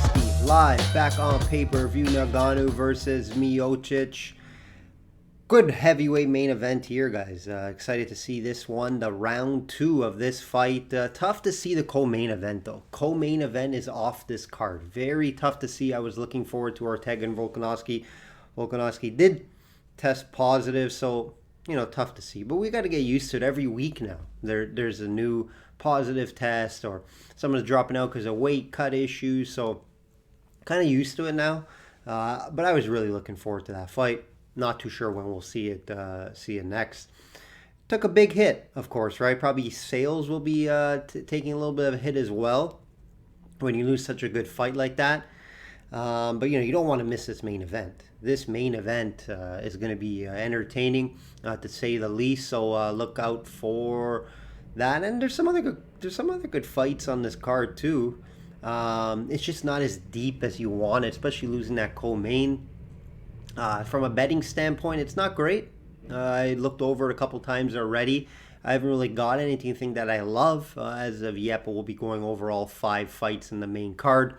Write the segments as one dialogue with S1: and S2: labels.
S1: 60 live back on pay-per-view. Ngannou versus Miocic. Good heavyweight main event here, guys. Excited to see this one, the round 2 of this fight. Tough to see the co-main event, though. Co-main event is off this card. Very tough to see. I was looking forward to Ortega and Volkanovski. Volkanovski did test positive, so, tough to see. But we got to get used to it every week now. There's a new positive test, or someone's dropping out because of weight cut issues, so kind of used to it now. But I was really looking forward to that fight. Not too sure when we'll see it next. Took a big hit, of course, right? Probably sales will be taking a little bit of a hit as well when you lose such a good fight like that. But you don't want to miss this main event. This main event is going to be entertaining, to say the least. So look out for that. And there's some other good fights on this card too. It's just not as deep as you want it, especially losing that co-main. From a betting standpoint, it's not great. I looked over it a couple times already. I haven't really got anything that I love as of yet, but we'll be going over all 5 fights in the main card.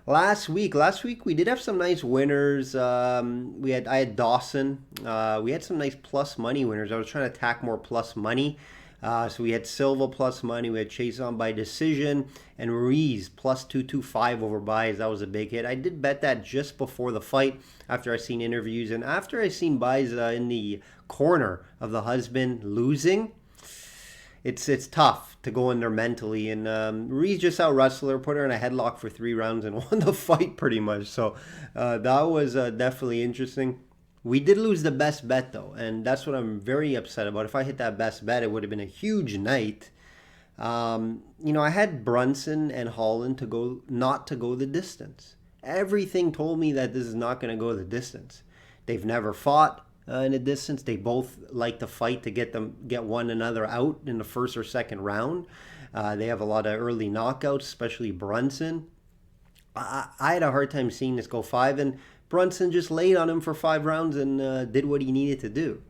S1: Last week we did have some nice winners. I had Dawson. We had some nice plus money winners. I was trying to attack more plus money. So we had Silva plus money, we had Chase on by decision, and Ruiz plus 225 over buys. That was a big hit. I did bet that just before the fight after I seen interviews, and after I seen buys in the corner of the husband losing. It's tough to go in there mentally, and Ruiz just out wrestled her, put her in a headlock for 3 rounds and won the fight pretty much. So that was definitely interesting. We did lose the best bet, though, and that's what I'm very upset about. If I hit that best bet, it would have been a huge night. I had Brunson and Holland not to go the distance. Everything told me that this is not going to go the distance. They've never fought in a distance. They both like to fight to get one another out in the first or second round. They have a lot of early knockouts, especially Brunson. I had a hard time seeing this go 5, and Brunson just laid on him for 5 rounds and did what he needed to do.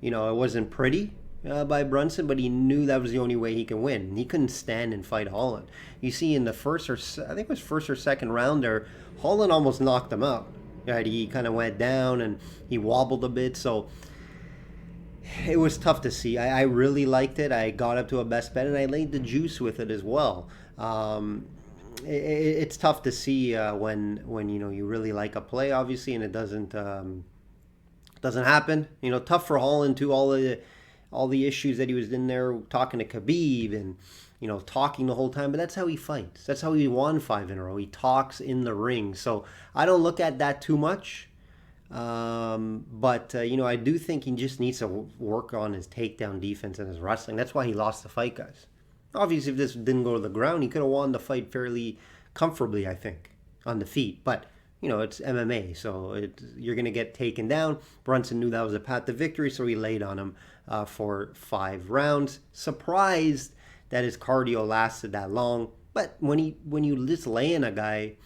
S1: It wasn't pretty by Brunson, but he knew that was the only way he can win. He couldn't stand and fight Holland. You see in the first or second round there, Holland almost knocked him out. Right? He kind of went down and he wobbled a bit, so it was tough to see. I really liked it. I got up to a best bet and I laid the juice with it as well. It's tough to see when you really like a play, obviously, and it doesn't happen. Tough for Holland too. All the issues that he was in there talking to Khabib and talking the whole time. But that's how he fights. That's how he won 5 in a row. He talks in the ring. So I don't look at that too much. But I do think he just needs to work on his takedown defense and his wrestling. That's why he lost the fight, guys. Obviously, if this didn't go to the ground, he could have won the fight fairly comfortably, I think, on the feet. But, it's MMA, so you're going to get taken down. Brunson knew that was a path to victory, so he laid on him for 5 rounds. Surprised that his cardio lasted that long. But when you just lay in a guy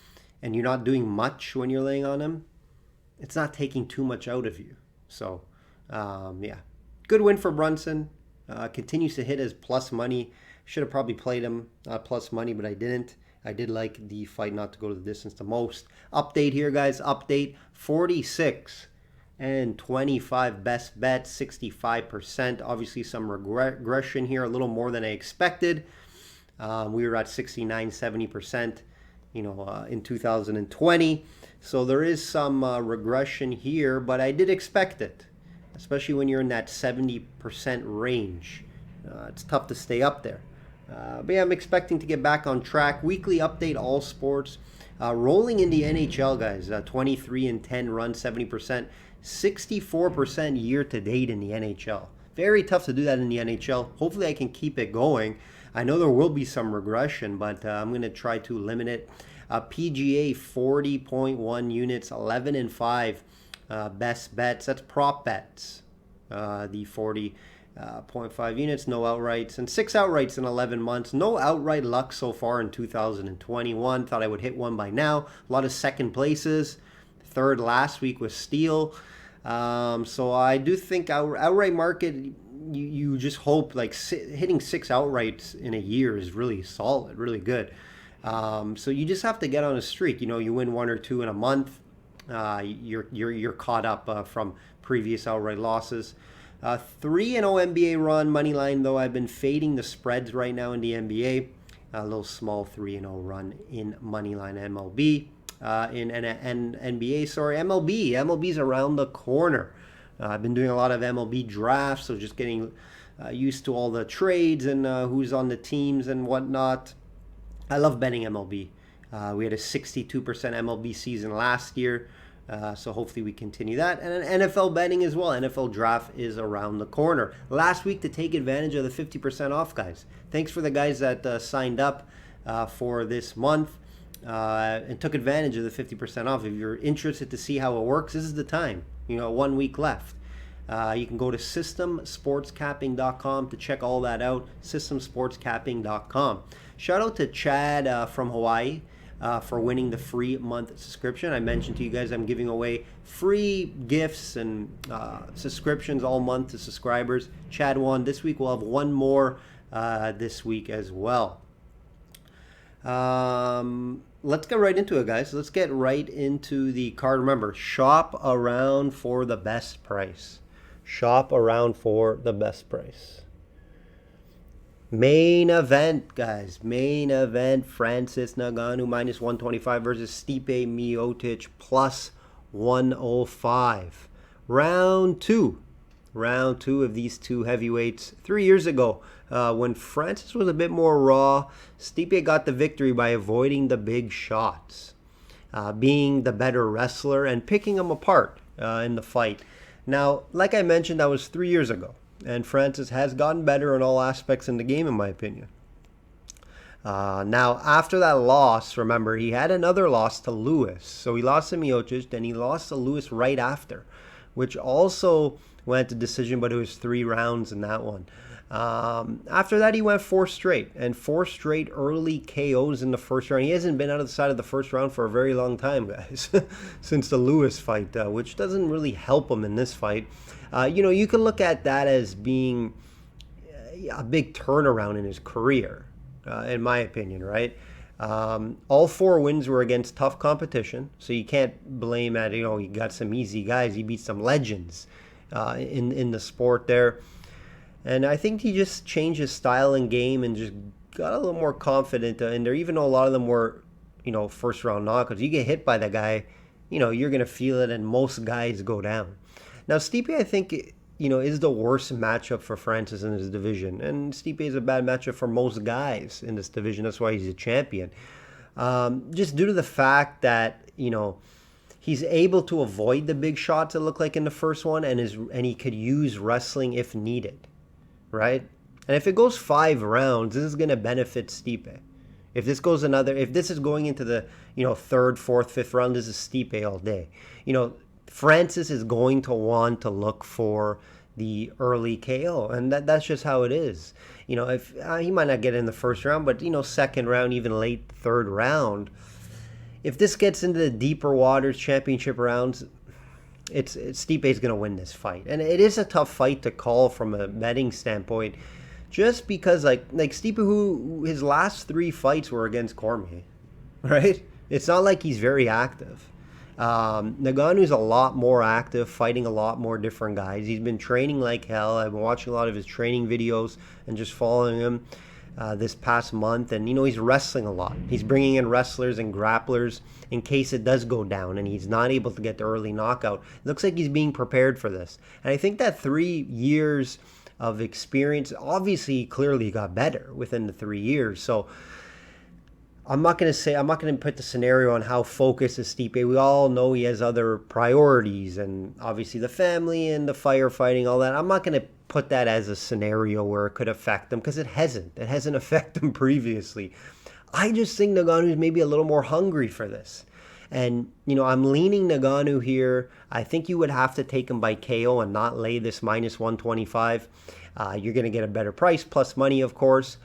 S1: and you're not doing much when you're laying on him, it's not taking too much out of you. So, good win for Brunson. Continues to hit his plus money. Should have probably played him plus money, but I didn't. I did like the fight not to go to the distance the most. Update here, guys. Update 46 and 25 best bets, 65%. Obviously, some regression here, a little more than I expected. We were at 69, 70%, in 2020. So there is some regression here, but I did expect it, especially when you're in that 70% range. It's tough to stay up there. But yeah, I'm expecting to get back on track. Weekly update, all sports. Rolling in the NHL, guys. 23-10 run, 70%. 64% year to date in the NHL. Very tough to do that in the NHL. Hopefully I can keep it going. I know there will be some regression, but I'm going to try to limit it. PGA 40.1 units, 11-5 best bets. That's prop bets. The 40.5 units, no outrights, and 6 outrights in 11 months. No outright luck so far in 2021. Thought I would hit one by now. A lot of second places. Third last week was Steele. So I do think our outright market, you just hope hitting 6 outrights in a year is really solid, really good. So you just have to get on a streak. You win one or two in a month, you're caught up from previous outright losses. 3-0 NBA run money line though. I've been fading the spreads right now in the NBA. A little small 3-0 run in moneyline MLB. In NBA, sorry, MLB. MLB's around the corner. I've been doing a lot of MLB drafts, so just getting used to all the trades and who's on the teams and whatnot. I love betting MLB. We had a 62% MLB season last year, so hopefully we continue that. And NFL betting as well. NFL draft is around the corner. Last week to take advantage of the 50% off, guys. Thanks for the guys that signed up for this month and took advantage of the 50% off. If you're interested to see how it works, this is the time. 1 week left. You can go to systemsportscapping.com to check all that out. Systemsportscapping.com. Shout out to Chad from Hawaii for winning the free month subscription. I mentioned to you guys I'm giving away free gifts and subscriptions all month to subscribers. Chad won. This week we'll have one more this week as well. Let's get right into it, guys. Let's get right into the card. Remember, shop around for the best price. Shop around for the best price. Main event, guys. Main event. Francis Ngannou minus 125 versus Stipe Miocic plus 105. Round two of these two heavyweights 3 years ago. When Francis was a bit more raw, Stipe got the victory by avoiding the big shots, being the better wrestler and picking him apart in the fight. Now, like I mentioned, that was 3 years ago, and Francis has gotten better in all aspects in the game, in my opinion. Now, after that loss, remember, he had another loss to Lewis. So he lost to Miocic, then he lost to Lewis right after, which also went to decision, but it was 3 rounds in that one. After that, he went 4 straight, and 4 straight early KOs in the first round. He hasn't been out of the side of the first round for a very long time, guys, since the Lewis fight, which doesn't really help him in this fight. You can look at that as being a big turnaround in his career, in my opinion, right? All 4 wins were against tough competition, so you can't blame at, he got some easy guys. He beat some legends in the sport there. And I think he just changed his style and game and just got a little more confident in there, even though a lot of them were, first round knockouts. You get hit by that guy, you're going to feel it, and most guys go down. Now, Stipe, I think, is the worst matchup for Francis in his division. And Stipe is a bad matchup for most guys in this division. That's why he's a champion. Just due to the fact that, he's able to avoid the big shots, it looked like in the first one, and he could use wrestling if needed. Right? And if it goes 5 rounds, this is going to benefit Stipe. If this is going into the, 3rd, 4th, 5th round, this is Stipe all day. Francis is going to want to look for the early KO, and that's just how it is. If he might not get in the first round, but, 2nd round, even late 3rd round, if this gets into the deeper waters, championship rounds, it's Stipe's going to win this fight. And it is a tough fight to call from a betting standpoint, just because like Stipe, who his last 3 fights were against Cormier, right? It's not like he's very active. Ngannou's a lot more active, fighting a lot more different guys. He's been training like hell. I've been watching a lot of his training videos and just following him this past month. And, he's wrestling a lot. He's bringing in wrestlers and grapplers in case it does go down and he's not able to get the early knockout. It looks like he's being prepared for this. And I think that 3 years of experience, obviously, clearly got better within the 3 years. So I'm not going to put the scenario on how focused is Stipe. We all know he has other priorities, and obviously the family and the firefighting, all that. I'm not going to put that as a scenario where it could affect him, because it hasn't. It hasn't affected him previously. I just think Ngannou is maybe a little more hungry for this. And, I'm leaning Ngannou here. I think you would have to take him by KO and not lay this minus 125. You're going to get a better price, plus money, of course.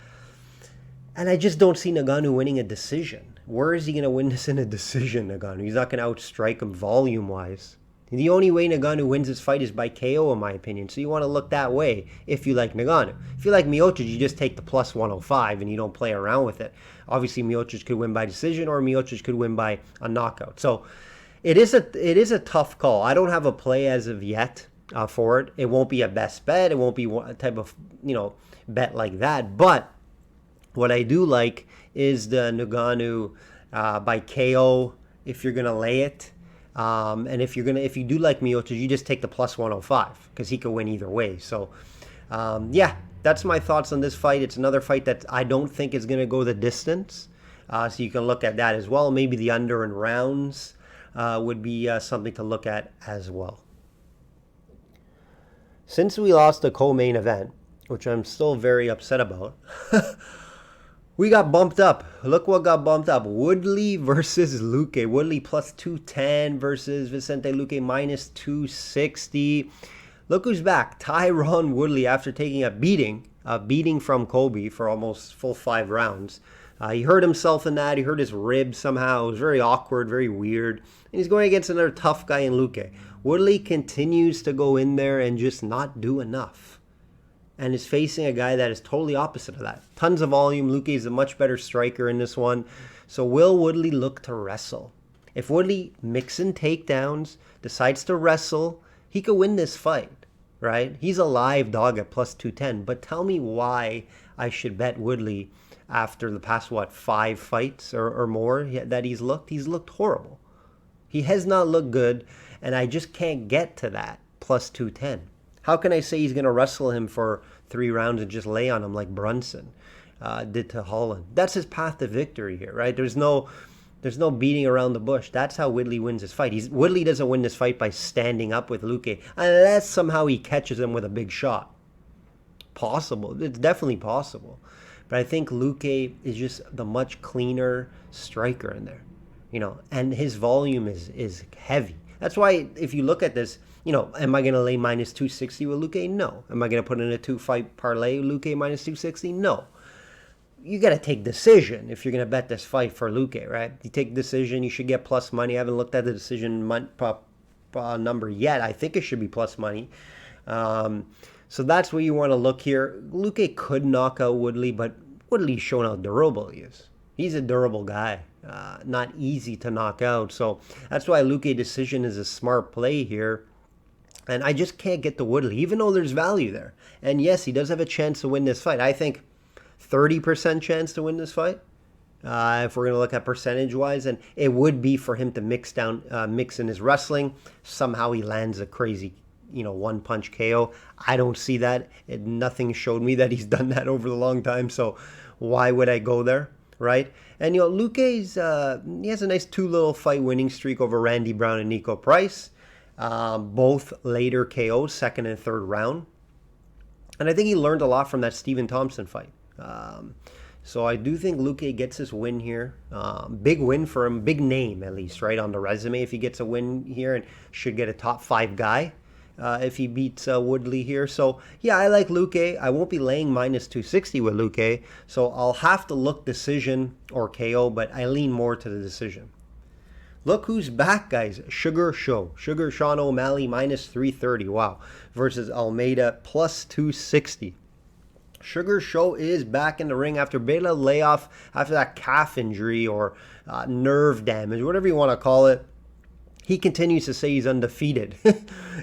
S1: And I just don't see Ngannou winning a decision. Where is he going to win this in a decision, Ngannou? He's not going to outstrike him volume-wise. The only way Ngannou wins this fight is by KO, in my opinion. So you want to look that way if you like Ngannou. If you like Miocic, you just take the plus 105 and you don't play around with it. Obviously, Miocic could win by decision or Miocic could win by a knockout. So it is a tough call. I don't have a play as of yet for it. It won't be a best bet. It won't be a type of bet like that. But what I do like is the Ngannou by KO if you're gonna lay it. And if you do like Miocic, you just take the plus 105 because he could win either way. So, yeah, that's my thoughts on this fight. It's another fight that I don't think is going to go the distance. So you can look at that as well. Maybe the under in rounds would be something to look at as well. Since we lost the co-main event, which I'm still very upset about, we got bumped up. Look what got bumped up. Woodley versus Luque. Woodley plus 210 versus Vicente Luque minus 260. Look who's back. Tyron Woodley, after taking a beating from Kobe for almost full 5 rounds. He hurt himself in that. He hurt his rib somehow. It was very awkward, very weird. And he's going against another tough guy in Luque. Woodley continues to go in there and just not do enough. And is facing a guy that is totally opposite of that. Tons of volume. Luque is a much better striker in this one. So will Woodley look to wrestle? If Woodley mixing takedowns, decides to wrestle, he could win this fight, right? He's a live dog at plus 210. But tell me why I should bet Woodley after the past, 5 fights or more that he's looked? He's looked horrible. He has not looked good, and I just can't get to that plus 210. How can I say he's going to wrestle him for 3 rounds and just lay on him like Brunson did to Holland? That's his path to victory here, right? There's no beating around the bush. That's how Woodley wins his fight. Woodley doesn't win this fight by standing up with Luque unless somehow he catches him with a big shot. Possible. It's definitely possible. But I think Luque is just the much cleaner striker in there, and his volume is heavy. That's why if you look at this, am I going to lay minus 260 with Luque? No. Am I going to put in a 2-fight parlay with Luque minus 260? No. You got to take decision if you're going to bet this fight for Luque, right? You take decision, you should get plus money. I haven't looked at the decision number yet. I think it should be plus money. So that's where you want to look here. Luque could knock out Woodley, but Woodley's shown how durable he is. He's a durable guy. Not easy to knock out. So that's why Luque decision is a smart play here. And I just can't get to Woodley, even though there's value there. And yes, he does have a chance to win this fight. I think 30% chance to win this fight, if we're going to look at percentage-wise. And it would be for him to mix in his wrestling. Somehow he lands a crazy, one-punch KO. I don't see that. Nothing showed me that he's done that over the long time. So why would I go there, right? And, Luque's, he has a nice 2 little fight winning streak over Randy Brown and Nico Price. Both later KOs, 2nd and 3rd round. And I think he learned a lot from that Stephen Thompson fight. So I do think Luque gets his win here. Big win for him. Big name, at least, right, on the resume if he gets a win here, and should get a top 5 guy if he beats Woodley here. So, yeah, I like Luque. I won't be laying minus 260 with Luque. So I'll have to look decision or KO, but I lean more to the decision. Look who's back, guys. Sugar Sean OMalley minus 330. Wow. Versus Almeida plus 260. Sugar Show is back in the ring after a bit of layoff, after that calf injury or nerve damage, whatever you want to call it. He continues to say he's undefeated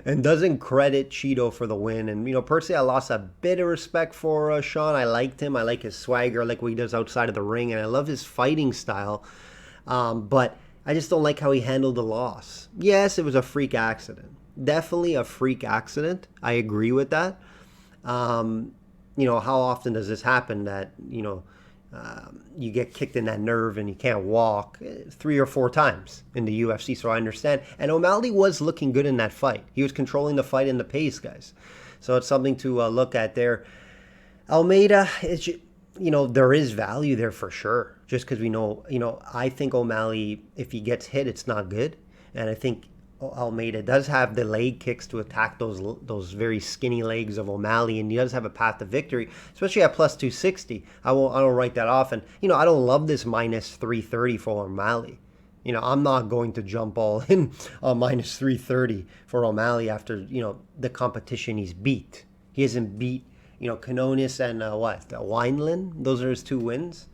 S1: and doesn't credit Cheeto for the win. And, personally, I lost a bit of respect for Sean. I liked him. I like his swagger. I like what he does outside of the ring. And I love his fighting style. But I just don't like how he handled the loss. Yes, it was a freak accident. Definitely a freak accident. I agree with that. How often does this happen that, you get kicked in that nerve and you can't walk 3 or 4 times in the UFC, so I understand. And OMalley was looking good in that fight. He was controlling the fight and the pace, guys. So it's something to look at there. Almeida, it's, there is value there for sure. Just because we know, I think OMalley, if he gets hit, it's not good. And I think Almeida does have the leg kicks to attack those very skinny legs of OMalley, and he does have a path to victory, especially at plus 260. I don't write that off, and I don't love this minus 330 for OMalley. I'm not going to jump all in on minus 330 for O'Malley after, the competition he's beat. He hasn't beat, Canonis and Wineland. Those are his 2 wins.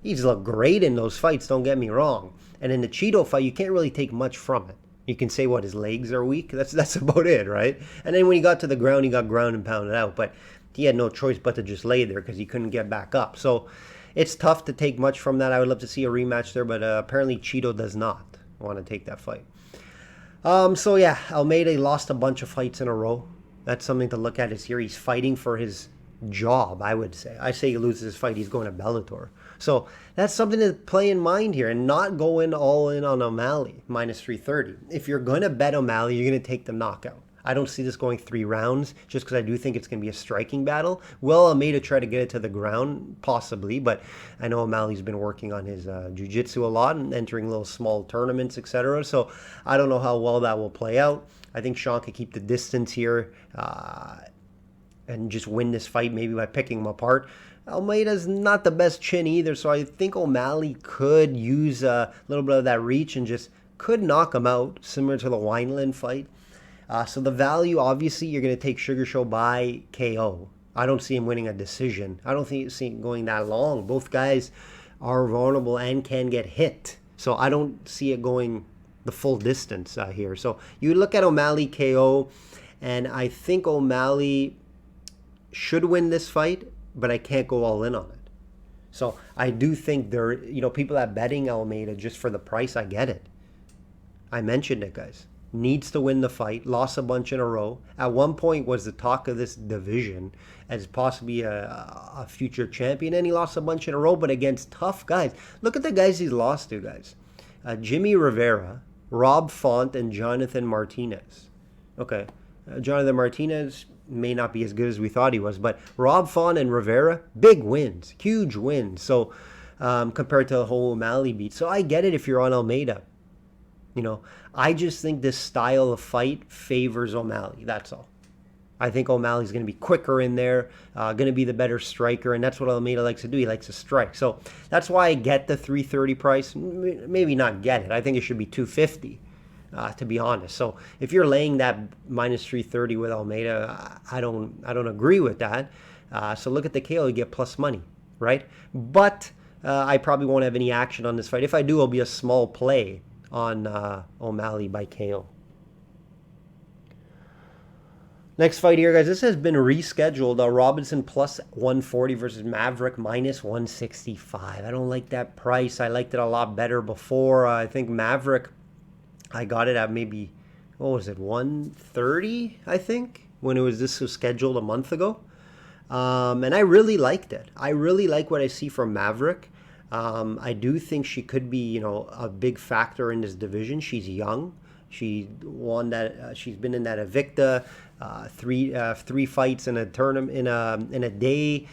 S1: He's looked great in those fights, don't get me wrong. And in the Cheeto fight, you can't really take much from it. You can say, his legs are weak. That's about it, right? And then when he got to the ground, he got ground and pounded out. But he had no choice but to just lay there because he couldn't get back up. So it's tough to take much from that. I would love to see a rematch there, but apparently Cheeto does not want to take that fight. So yeah, Almeida lost a bunch of fights in a row. That's something to look at. Is here he's fighting for his job, I would say. I say he loses his fight, he's going to Bellator. So that's something to play in mind here and not go in all in on O'Malley, minus 330. If you're going to bet O'Malley, you're going to take the knockout. I don't see this going 3 rounds just because I do think it's going to be a striking battle. Will Almeida try to get it to the ground? Possibly, but I know O'Malley's been working on his jiu-jitsu a lot and entering little small tournaments, etc. So I don't know how well that will play out. I think Sean could keep the distance here and just win this fight maybe by picking him apart. Almeida's not the best chin either, so I think O'Malley could use a little bit of that reach and just could knock him out, similar to the Wineland fight. So the value, obviously, you're going to take Sugar Show by KO. I don't see him winning a decision. I don't see him going that long. Both guys are vulnerable and can get hit. So I don't see it going the full distance here. So you look at O'Malley KO, and I think O'Malley should win this fight, but I can't go all in on it. So I do think there, people that betting Almeida just for the price, I get it. I mentioned it, guys. Needs to win the fight, lost a bunch in a row. At one point was the talk of this division as possibly a future champion, and he lost a bunch in a row, but against tough guys. Look at the guys he's lost to, guys. Jimmy Rivera, Rob Font, and Jonathan Martinez. Okay, Jonathan Martinez may not be as good as we thought he was, but Rob Font and Rivera, big wins, huge wins. So compared to the whole O'Malley beat. So I get it if you're on Almeida. I just think this style of fight favors O'Malley. That's all. I think O'Malley's going to be quicker in there, going to be the better striker, and that's what Almeida likes to do. He likes to strike. So that's why I get the 330 price. Maybe not get it. I think it should be 250, to be honest. So if you're laying that minus 330 with Almeida, I don't agree with that. So look at the KO, you get plus money, right? But I probably won't have any action on this fight. If I do, it'll be a small play on O'Malley by KO. Next fight here, guys. This has been rescheduled. Robinson plus 140 versus Maverick minus 165. I don't like that price. I liked it a lot better before. I think Maverick, I got it at maybe, 130, I think, when this was scheduled a month ago. And I really liked it. I really like what I see from Maverick. I do think she could be, a big factor in this division. She's young. She won that. She's been in that Invicta, three fights in a tournament in a day.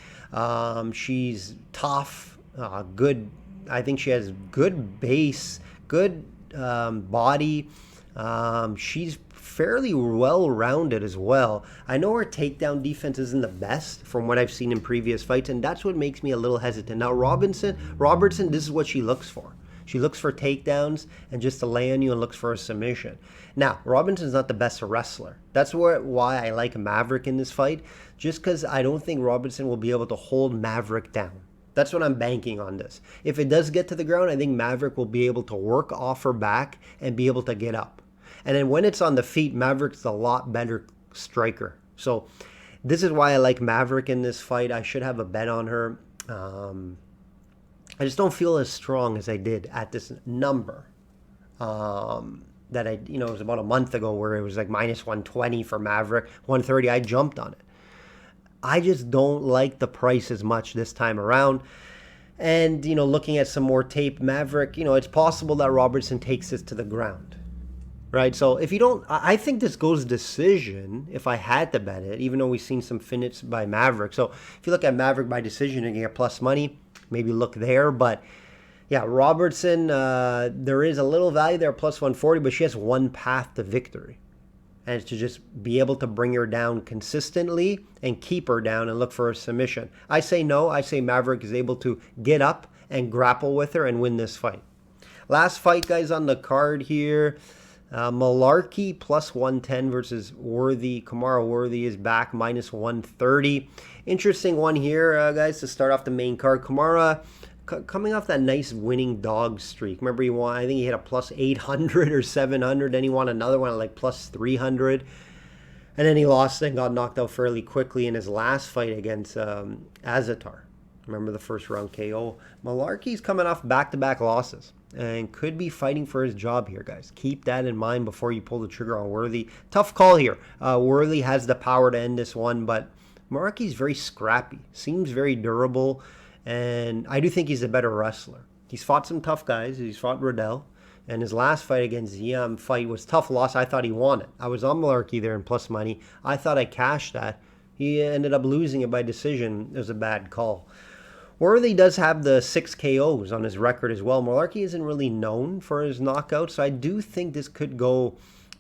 S1: She's tough, good. I think she has good base, good body. She's fairly well-rounded as well. I know her takedown defense isn't the best from what I've seen in previous fights, and that's what makes me a little hesitant. Now, Robertson, this is what she looks for. She looks for takedowns and just to lay on you and looks for a submission. Now, Robinson's not the best wrestler. That's why I like Maverick in this fight, just because I don't think Robertson will be able to hold Maverick down. That's what I'm banking on this. If it does get to the ground, I think Maverick will be able to work off her back and be able to get up. And then when it's on the feet, Maverick's a lot better striker. So this is why I like Maverick in this fight. I should have a bet on her. I just don't feel as strong as I did at this number. That it was about a month ago where it was like minus 120 for Maverick, 130. I jumped on it. I just don't like the price as much this time around. And, looking at some more tape, Maverick, it's possible that Robertson takes this to the ground. Right, so if you don't, I think this goes decision if I had to bet it, even though we've seen some finishes by Maverick. So if you look at Maverick by decision, you can get plus money. Maybe look there. But yeah, Robertson, there is a little value there, plus 140, but she has one path to victory. And it's to just be able to bring her down consistently and keep her down and look for a submission. I say no. I say Maverick is able to get up and grapple with her and win this fight. Last fight, guys, on the card here. Malarkey plus 110 versus Worthy. Kamaru Worthy is back minus 130. Interesting one here, guys, to start off the main card. Kamaru coming off that nice winning dog streak. Remember, he won, I think he hit a plus 800 or 700. Then he won another one at like plus 300. And then he lost and got knocked out fairly quickly in his last fight against Azatar. Remember the first round KO. Malarkey's coming off back-to-back losses and could be fighting for his job here, guys. Keep that in mind before you pull the trigger on Worthy. Tough call here. Worthy has the power to end this one, but Malarkey's very scrappy. Seems very durable, and I do think he's a better wrestler. He's fought some tough guys. He's fought Riddell, and his last fight against Ziam fight was tough loss. I thought he won it. I was on Malarkey there in plus money. I thought I cashed that. He ended up losing it by decision. It was a bad call. Worthy does have the 6 KOs on his record as well. Malarkey isn't really known for his knockouts, so I do think this could go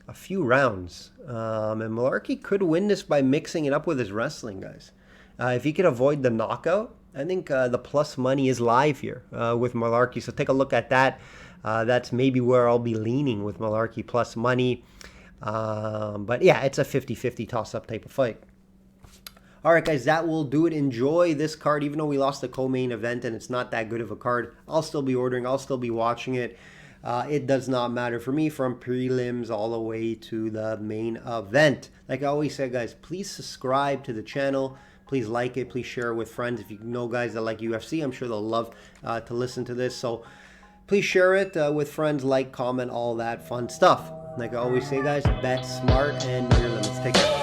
S1: a few rounds. And Malarkey could win this by mixing it up with his wrestling, guys. If he could avoid the knockout, I think the plus money is live here with Malarkey. So take a look at that. That's maybe where I'll be leaning with Malarkey plus money. But yeah, it's a 50-50 toss-up type of fight. All right, guys, that will do it. Enjoy this card. Even though we lost the co-main event and it's not that good of a card, I'll still be ordering. I'll still be watching it. It does not matter for me from prelims all the way to the main event. Like I always say, guys, please subscribe to the channel. Please like it. Please share it with friends. If you know guys that like UFC, I'm sure they'll love to listen to this. So please share it with friends, like, comment, all that fun stuff. Like I always say, guys, bet smart and know your limits. Take care.